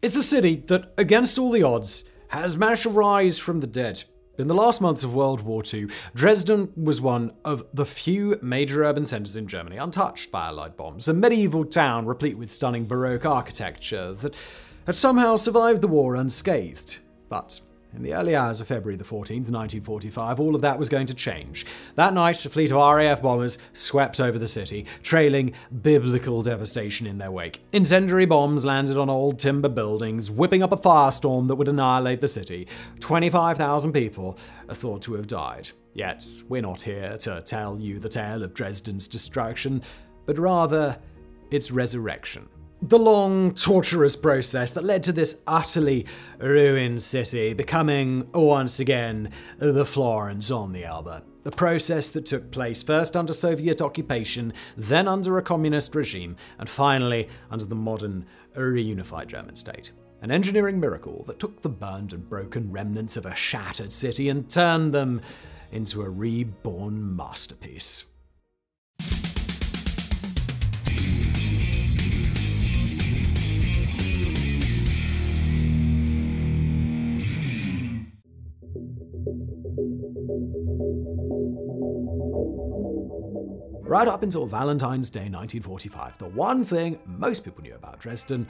It's a city that, against all the odds, has managed to rise from the dead. In the last months of World War II, Dresden was one of the few major urban centers in Germany untouched by Allied bombs, a medieval town replete with stunning Baroque architecture that had somehow survived the war unscathed. But in the early hours of February the 14th, 1945, all of that was going to change. That night, a fleet of RAF bombers swept over the city, trailing biblical devastation in their wake. Incendiary bombs landed on old timber buildings, whipping up a firestorm that would annihilate the city. 25,000 people are thought to have died. Yet, we're not here to tell you the tale of Dresden's destruction, but rather its resurrection. The long, torturous process that led to this utterly ruined city becoming, once again, the Florence on the Elbe. A process that took place first under Soviet occupation, then under a communist regime, and finally under the modern, reunified German state. An engineering miracle that took the burned and broken remnants of a shattered city and turned them into a reborn masterpiece. Right up until Valentine's Day 1945, the one thing most people knew about Dresden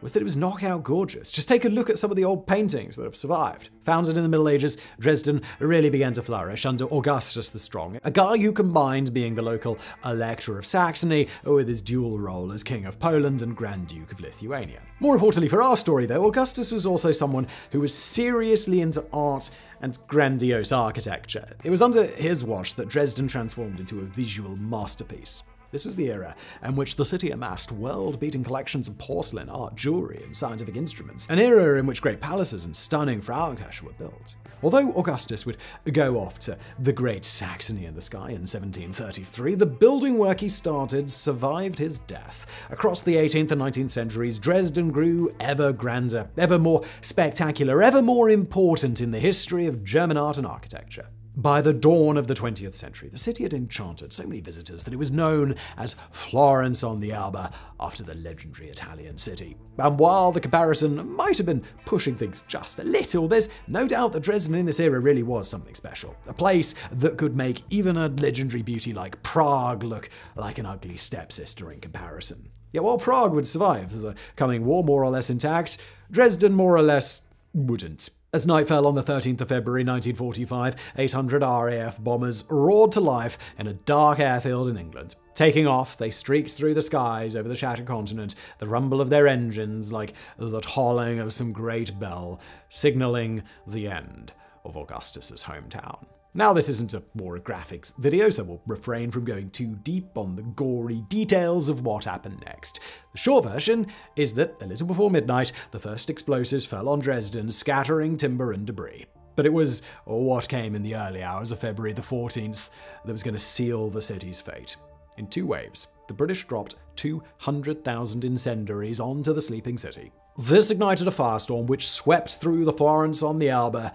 was that it was knockout gorgeous. Just take a look at some of the old paintings that have survived. Founded in the Middle Ages, Dresden really began to flourish under Augustus the Strong, a guy who combined being the local Elector of Saxony with his dual role as King of Poland and Grand Duke of Lithuania. More importantly for our story, though, Augustus was also someone who was seriously into art and grandiose architecture. It was under his watch that Dresden transformed into a visual masterpiece. This was the era in which the city amassed world-beating collections of porcelain, art, jewelry, and scientific instruments. An era in which great palaces and stunning Frauenkirchen were built. Although Augustus would go off to the Great Saxony in the sky in 1733, the building work he started survived his death. Across the 18th and 19th centuries, Dresden grew ever grander, ever more spectacular, ever more important in the history of German art and architecture. By the dawn of the 20th century, the city had enchanted so many visitors that it was known as Florence on the Elbe, after the legendary Italian city. And while the comparison might have been pushing things just a little, there's no doubt that Dresden in this era really was something special. A place that could make even a legendary beauty like Prague look like an ugly stepsister in comparison. Yet while Prague would survive the coming war more or less intact, Dresden more or less wouldn't. As night fell on the 13th of February 1945, 800 RAF bombers roared to life in a dark airfield in England. Taking off, they streaked through the skies over the shattered continent, the rumble of their engines like the tolling of some great bell, signaling the end of Augustus's hometown. Now, this isn't a War of Graphics video, so we'll refrain from going too deep on the gory details of what happened next. The short version is that, a little before midnight, the first explosives fell on Dresden, scattering timber and debris. But it was what came in the early hours of February the 14th that was going to seal the city's fate. In two waves, the British dropped 200,000 incendiaries onto the sleeping city. This ignited a firestorm which swept through the Florence on the Elbe,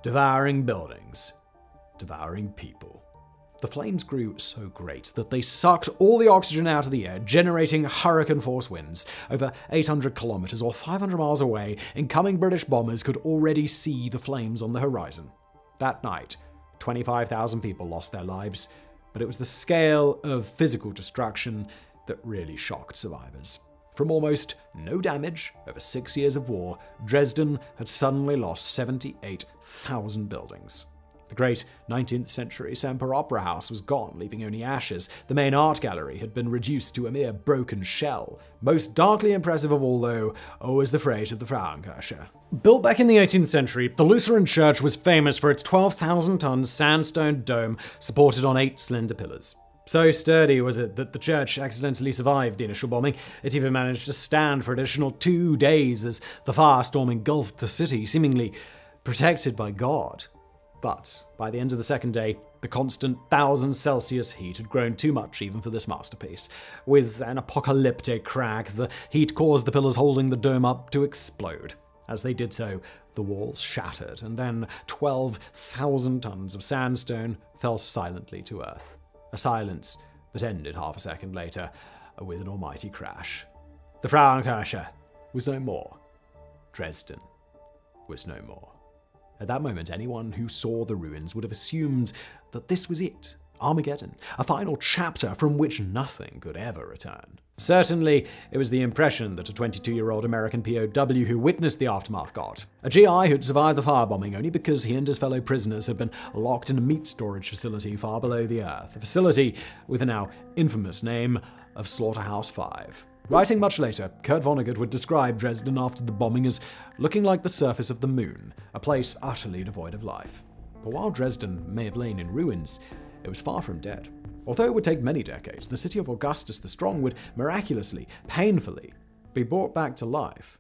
devouring buildings, devouring people. The flames grew so great that they sucked all the oxygen out of the air, generating hurricane-force winds. Over 800 kilometers or 500 miles away, incoming British bombers could already see the flames on the horizon. That night, 25,000 people lost their lives, but it was the scale of physical destruction that really shocked survivors. From almost no damage over 6 years of war, Dresden had suddenly lost 78,000 buildings. The great 19th century Semper Opera House was gone, leaving only ashes. The main art gallery had been reduced to a mere broken shell. Most darkly impressive of all, though, was the freight of the Frauenkirche. Built back in the 18th century, the Lutheran church was famous for its 12,000-ton sandstone dome supported on 8 slender pillars. So sturdy was it that the church accidentally survived the initial bombing. It even managed to stand for an additional 2 days as the firestorm engulfed the city, seemingly protected by God. But by the end of the second day, the constant 1,000 Celsius heat had grown too much even for this masterpiece. With an apocalyptic crack, the heat caused the pillars holding the dome up to explode. As they did so, the walls shattered, and then 12,000 tons of sandstone fell silently to earth. A silence that ended half a second later with an almighty crash. The Frauenkirche was no more. Dresden was no more. At that moment, anyone who saw the ruins would have assumed that this was it. Armageddon, a final chapter from which nothing could ever return. Certainly, it was the impression that a 22-year-old American POW who witnessed the aftermath got. A GI who'd survived the firebombing only because he and his fellow prisoners had been locked in a meat storage facility far below the earth, a facility with the now infamous name of Slaughterhouse 5. Writing much later, Kurt Vonnegut would describe Dresden after the bombing as looking like the surface of the moon, a place utterly devoid of life. But while Dresden may have lain in ruins, it was far from dead. Although it would take many decades, the city of Augustus the Strong would miraculously, painfully, be brought back to life.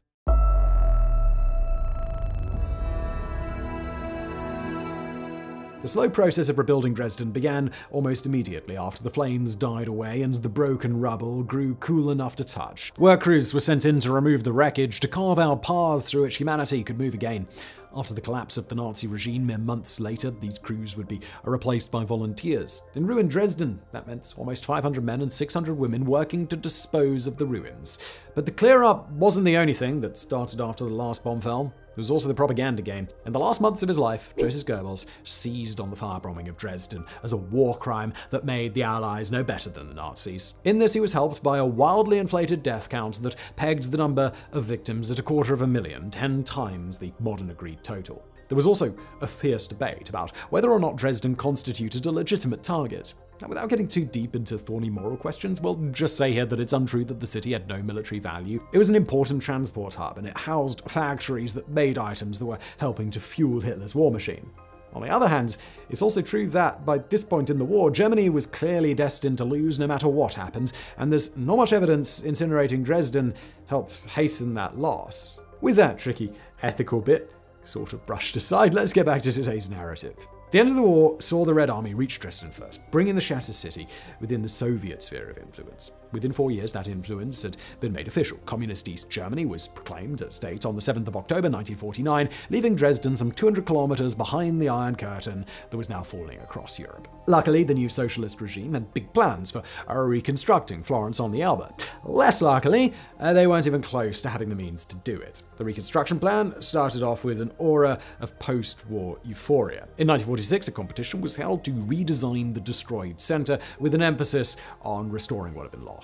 The slow process of rebuilding Dresden began almost immediately after the flames died away and the broken rubble grew cool enough to touch. Work crews were sent in to remove the wreckage, to carve out paths through which humanity could move again. After the collapse of the Nazi regime mere months later, these crews would be replaced by volunteers. In ruined Dresden, that meant almost 500 men and 600 women working to dispose of the ruins. But the clear-up wasn't the only thing that started after the last bomb fell. There was also the propaganda game. In the last months of his life, Joseph Goebbels seized on the firebombing of Dresden as a war crime that made the Allies no better than the Nazis. In this, he was helped by a wildly inflated death count that pegged the number of victims at 250,000, 10 times the modern agreed total. There was also a fierce debate about whether or not Dresden constituted a legitimate target. Now, without getting too deep into thorny moral questions, we'll just say here that it's untrue that the city had no military value. It was an important transport hub, and it housed factories that made items that were helping to fuel Hitler's war machine. On the other hand, it's also true that, by this point in the war, Germany was clearly destined to lose no matter what happened, and there's not much evidence incinerating Dresden helped hasten that loss. With that tricky ethical bit sort of brushed aside, let's get back to today's narrative. The end of the war saw the Red Army reach Dresden first, bringing the shattered city within the Soviet sphere of influence. Within 4 years, that influence had been made official. Communist East Germany was proclaimed a state on the 7th of October 1949, leaving Dresden some 200 kilometers behind the Iron Curtain that was now falling across Europe. Luckily, the new socialist regime had big plans for reconstructing Florence on the Elbe. Less luckily, they weren't even close to having the means to do it. The reconstruction plan started off with an aura of post-war euphoria. In 1946, a competition was held to redesign the destroyed center with an emphasis on restoring what had been lost.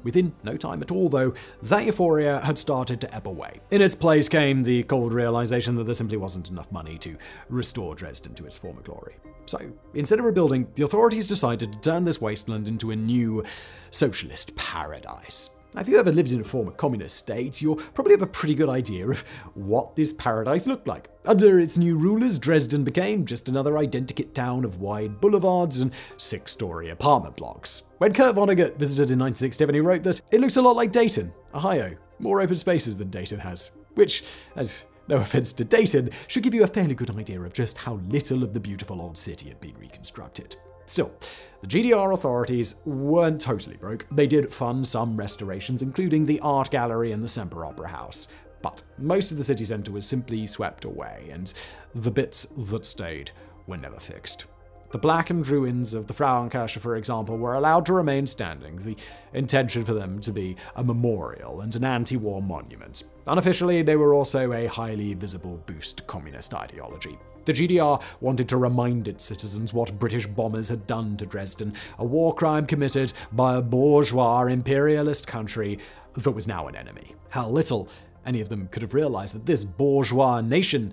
Within no time at all, though, that euphoria had started to ebb away. In its place came the cold realization that there simply wasn't enough money to restore Dresden to its former glory. So, instead of rebuilding, the authorities decided to turn this wasteland into a new socialist paradise. Now, if you ever lived in a former communist state, you'll probably have a pretty good idea of what this paradise looked like. Under its new rulers, Dresden became just another identikit town of wide boulevards and 6-story apartment blocks. When Kurt Vonnegut visited in 1967, he wrote that it looked a lot like Dayton, Ohio. More open spaces than Dayton has. Which, as no offense to Dayton, should give you a fairly good idea of just how little of the beautiful old city had been reconstructed. Still, the GDR authorities weren't totally broke. They did fund some restorations, including the art gallery and the Semper Opera House. But most of the city centre was simply swept away, and the bits that stayed were never fixed. The blackened ruins of the Frauenkirche, for example, were allowed to remain standing, the intention for them to be a memorial and an anti-war monument. Unofficially, they were also a highly visible boost to communist ideology. The GDR wanted to remind its citizens what British bombers had done to Dresden, a war crime committed by a bourgeois imperialist country that was now an enemy. How little any of them could have realized that this bourgeois nation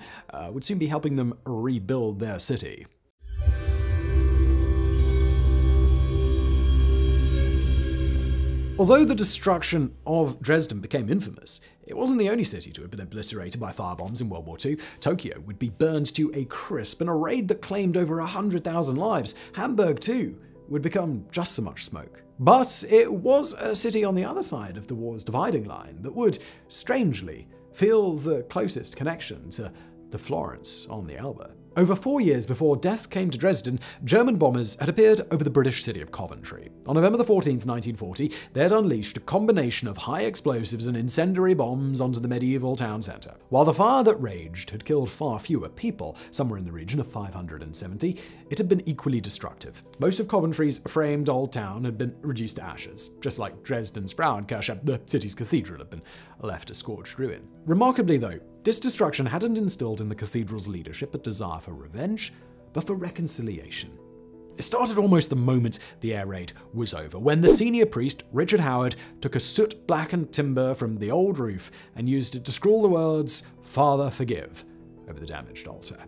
would soon be helping them rebuild their city. Although the destruction of Dresden became infamous, it wasn't the only city to have been obliterated by firebombs in World War II. Tokyo would be burned to a crisp in a raid that claimed over 100,000 lives. Hamburg, too, would become just so much smoke. But it was a city on the other side of the war's dividing line that would, strangely, feel the closest connection to the Florence on the Elbe. Over 4 years before death came to Dresden, German bombers had appeared over the British city of Coventry. On November 14, 1940, they had unleashed a combination of high explosives and incendiary bombs onto the medieval town centre. While the fire that raged had killed far fewer people, somewhere in the region of 570, it had been equally destructive. Most of Coventry's framed old town had been reduced to ashes, just like Dresden's Frauenkirche, the city's cathedral, had been left a scorched ruin. Remarkably, though, This destruction hadn't instilled in the cathedral's leadership a desire for revenge, but for reconciliation. It started almost the moment the air raid was over, when the senior priest, Richard Howard, took a soot-blackened timber from the old roof and used it to scrawl the words, "Father, forgive," over the damaged altar.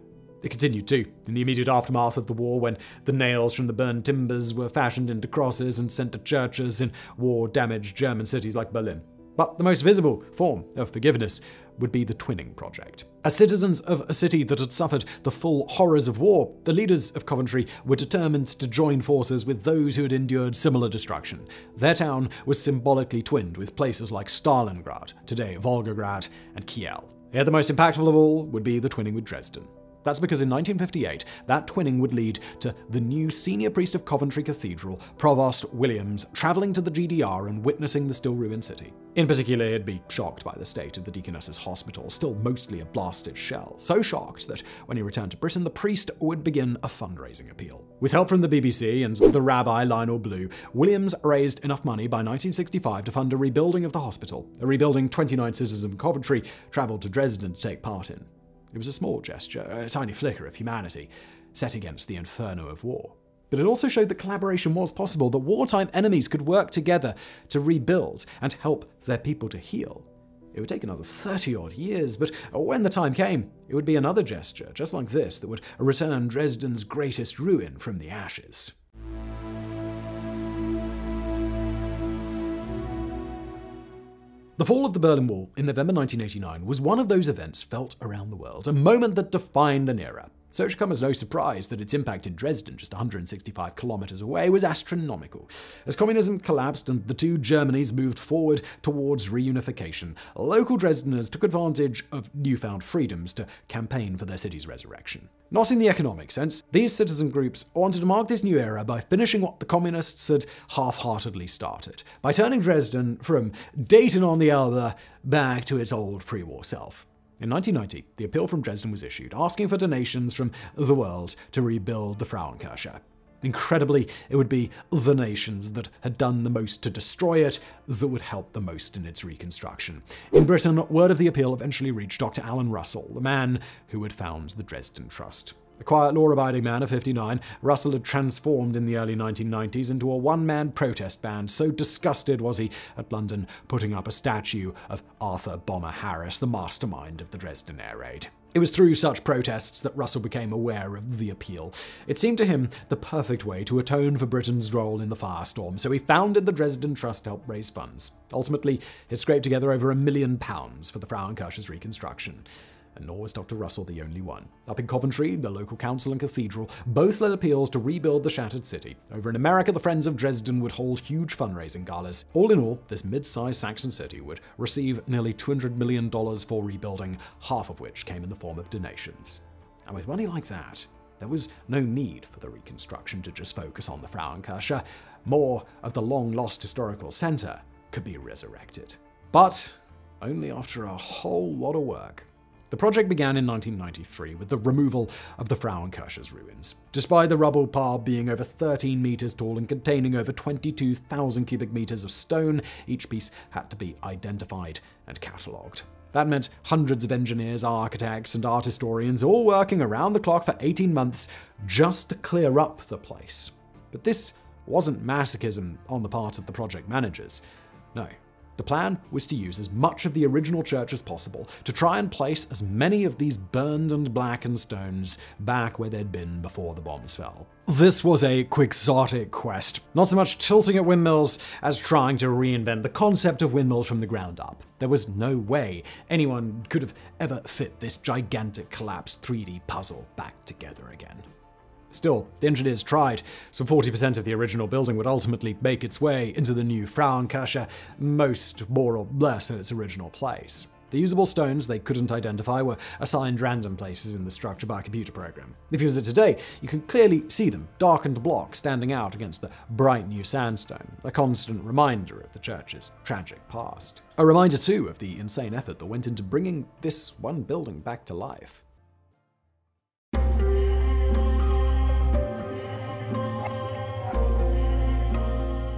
It continued too, in the immediate aftermath of the war, when the nails from the burned timbers were fashioned into crosses and sent to churches in war-damaged German cities like Berlin. But the most visible form of forgiveness would be the Twinning Project. As citizens of a city that had suffered the full horrors of war, the leaders of Coventry were determined to join forces with those who had endured similar destruction. Their town was symbolically twinned with places like Stalingrad, today Volgograd, and Kiel. Yet the most impactful of all would be the twinning with Dresden. That's because in 1958, that twinning would lead to the new senior priest of Coventry Cathedral, Provost Williams, traveling to the GDR and witnessing the still-ruined city. In particular, he'd be shocked by the state of the Deaconess's Hospital, still mostly a blasted shell. So shocked that when he returned to Britain, the priest would begin a fundraising appeal. With help from the BBC and the rabbi Lionel Blue, Williams raised enough money by 1965 to fund a rebuilding of the hospital, a rebuilding 29 citizens of Coventry traveled to Dresden to take part in. It was a small gesture, a tiny flicker of humanity, set against the inferno of war. But it also showed that collaboration was possible, that wartime enemies could work together to rebuild and help their people to heal. It would take another 30-odd years, but when the time came, it would be another gesture, just like this, that would return Dresden's greatest ruin from the ashes. The fall of the Berlin Wall in November 1989 was one of those events felt around the world, a moment that defined an era. So it should come as no surprise that its impact in Dresden, just 165 kilometers away, was astronomical. As communism collapsed and the two Germanys moved forward towards reunification, local Dresdeners took advantage of newfound freedoms to campaign for their city's resurrection. Not in the economic sense, these citizen groups wanted to mark this new era by finishing what the communists had half-heartedly started, by turning Dresden from Dayton-on-the-Elbe back to its old pre-war self. In 1990, the appeal from Dresden was issued, asking for donations from the world to rebuild the Frauenkirche. Incredibly, it would be the nations that had done the most to destroy it that would help the most in its reconstruction. In Britain, word of the appeal eventually reached Dr. Alan Russell, the man who had found the Dresden Trust. A quiet, law-abiding man of 59, Russell had transformed in the early 1990s into a one-man protest band. So disgusted was he at London putting up a statue of Arthur Bomber Harris, the mastermind of the Dresden air raid. It was through such protests that Russell became aware of the appeal. It seemed to him the perfect way to atone for Britain's role in the firestorm, so he founded the Dresden Trust to help raise funds. Ultimately, it scraped together over £1 million for the Frauenkirche's reconstruction. And nor was Dr. Russell the only one. Up in Coventry, the local council and cathedral both led appeals to rebuild the shattered city. Over in America, the Friends of Dresden would hold huge fundraising galas. All in all, this mid-sized Saxon city would receive nearly $200 million for rebuilding, half of which came in the form of donations. And with money like that, there was no need for the reconstruction to just focus on the Frauenkirche. More of the long-lost historical center could be resurrected. But only after a whole lot of work. The project began in 1993 with the removal of the Frauenkirche's ruins. Despite the rubble pile being over 13 meters tall and containing over 22,000 cubic meters of stone, each piece had to be identified and catalogued. That meant hundreds of engineers, architects, and art historians all working around the clock for 18 months just to clear up the place. But this wasn't masochism on the part of the project managers. No. The plan was to use as much of the original church as possible to try and place as many of these burned and blackened stones back where they'd been before the bombs fell. This was a quixotic quest, not so much tilting at windmills as trying to reinvent the concept of windmills from the ground up. There was no way anyone could have ever fit this gigantic collapsed 3D puzzle back together again. Still, the engineers tried, so 40% of the original building would ultimately make its way into the new Frauenkirche, most more or less in its original place. The usable stones they couldn't identify were assigned random places in the structure by a computer program. If you visit today, you can clearly see them, darkened blocks standing out against the bright new sandstone, a constant reminder of the church's tragic past. A reminder, too, of the insane effort that went into bringing this one building back to life.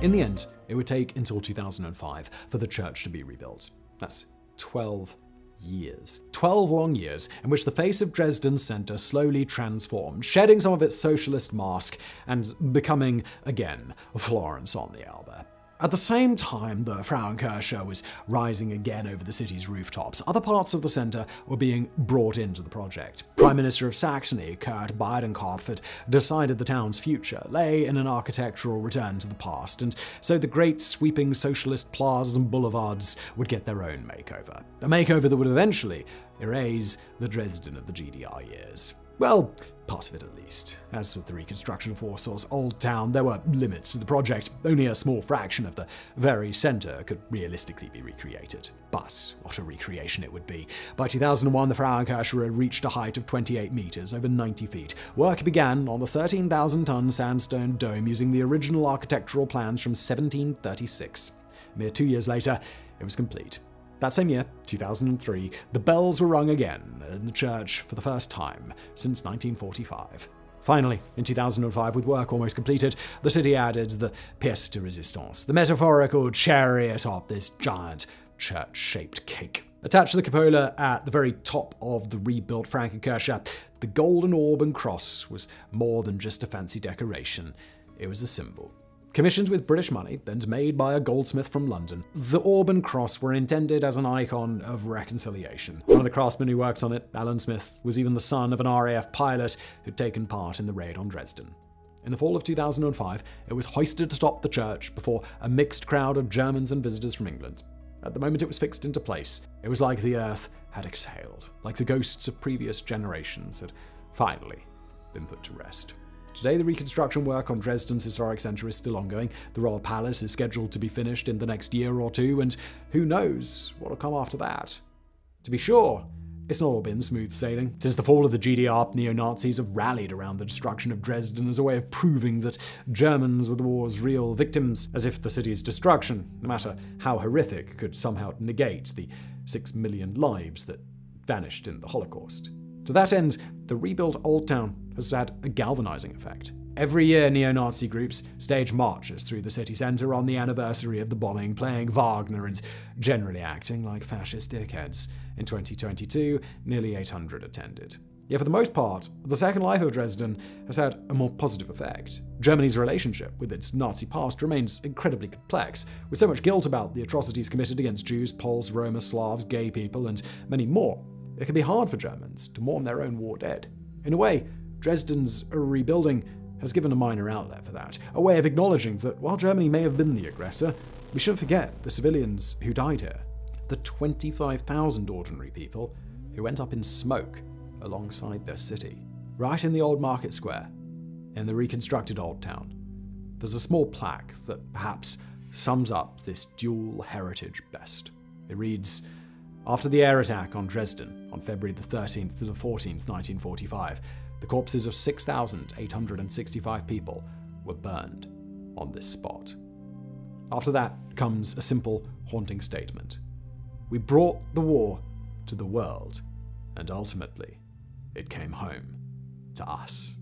In the end, it would take until 2005 for the church to be rebuilt. That's 12 years. 12 long years in which the face of Dresden's center slowly transformed, shedding some of its socialist mask and becoming, again, Florence on the Elbe. At the same time the Frauenkirche was rising again over the city's rooftops, other parts of the center were being brought into the project. Prime Minister of Saxony, Kurt Beidenkopf, had decided the town's future lay in an architectural return to the past, and so the great sweeping socialist plazas and boulevards would get their own makeover. A makeover that would eventually erase the Dresden of the GDR years. Well, part of it at least. As with the reconstruction of Warsaw's Old Town, there were limits to the project. Only a small fraction of the very center could realistically be recreated. But what a recreation it would be. By 2001, the Frauenkirche had reached a height of 28 meters, over 90 feet. Work began on the 13,000-ton sandstone dome using the original architectural plans from 1736. A mere 2 years later, it was complete. That same year, 2003, the bells were rung again in the church for the first time since 1945. Finally, in 2005, with work almost completed, the city added the pièce de résistance, the metaphorical cherry atop this giant church-shaped cake. Attached to the cupola at the very top of the rebuilt Frauenkirche, the golden orb and cross was more than just a fancy decoration. It was a symbol. Commissioned with British money and made by a goldsmith from London, the orb and cross were intended as an icon of reconciliation. One of the craftsmen who worked on it, Alan Smith, was even the son of an RAF pilot who'd taken part in the raid on Dresden. In the fall of 2005, it was hoisted atop the church before a mixed crowd of Germans and visitors from England. At the moment it was fixed into place, it was like the earth had exhaled, like the ghosts of previous generations had finally been put to rest. Today, the reconstruction work on Dresden's historic center is still ongoing. The Royal Palace is scheduled to be finished in the next year or two, and who knows what'll come after that. To be sure, it's not all been smooth sailing. Since the fall of the GDR, neo-Nazis have rallied around the destruction of Dresden as a way of proving that Germans were the war's real victims, as if the city's destruction, no matter how horrific, could somehow negate the 6 million lives that vanished in the Holocaust. To that end, the rebuilt Old Town has had a galvanizing effect. Every year, neo-Nazi groups stage marches through the city center on the anniversary of the bombing, playing Wagner and generally acting like fascist dickheads. In 2022, nearly 800 attended. Yet for the most part, the second life of Dresden has had a more positive effect. Germany's relationship with its Nazi past remains incredibly complex, with so much guilt about the atrocities committed against Jews, Poles, Roma, Slavs, gay people, and many more. It can be hard for Germans to mourn their own war dead. In a way, Dresden's rebuilding has given a minor outlet for that, a way of acknowledging that while Germany may have been the aggressor, we shouldn't forget the civilians who died here. The 25,000 ordinary people who went up in smoke alongside their city. Right in the old market square, in the reconstructed Old Town, there's a small plaque that perhaps sums up this dual heritage best. It reads, "After the air attack on Dresden on February the 13th to the 14th, 1945, the corpses of 6,865 people were burned on this spot." After that comes a simple, haunting statement. We brought the war to the world, and ultimately, it came home to us.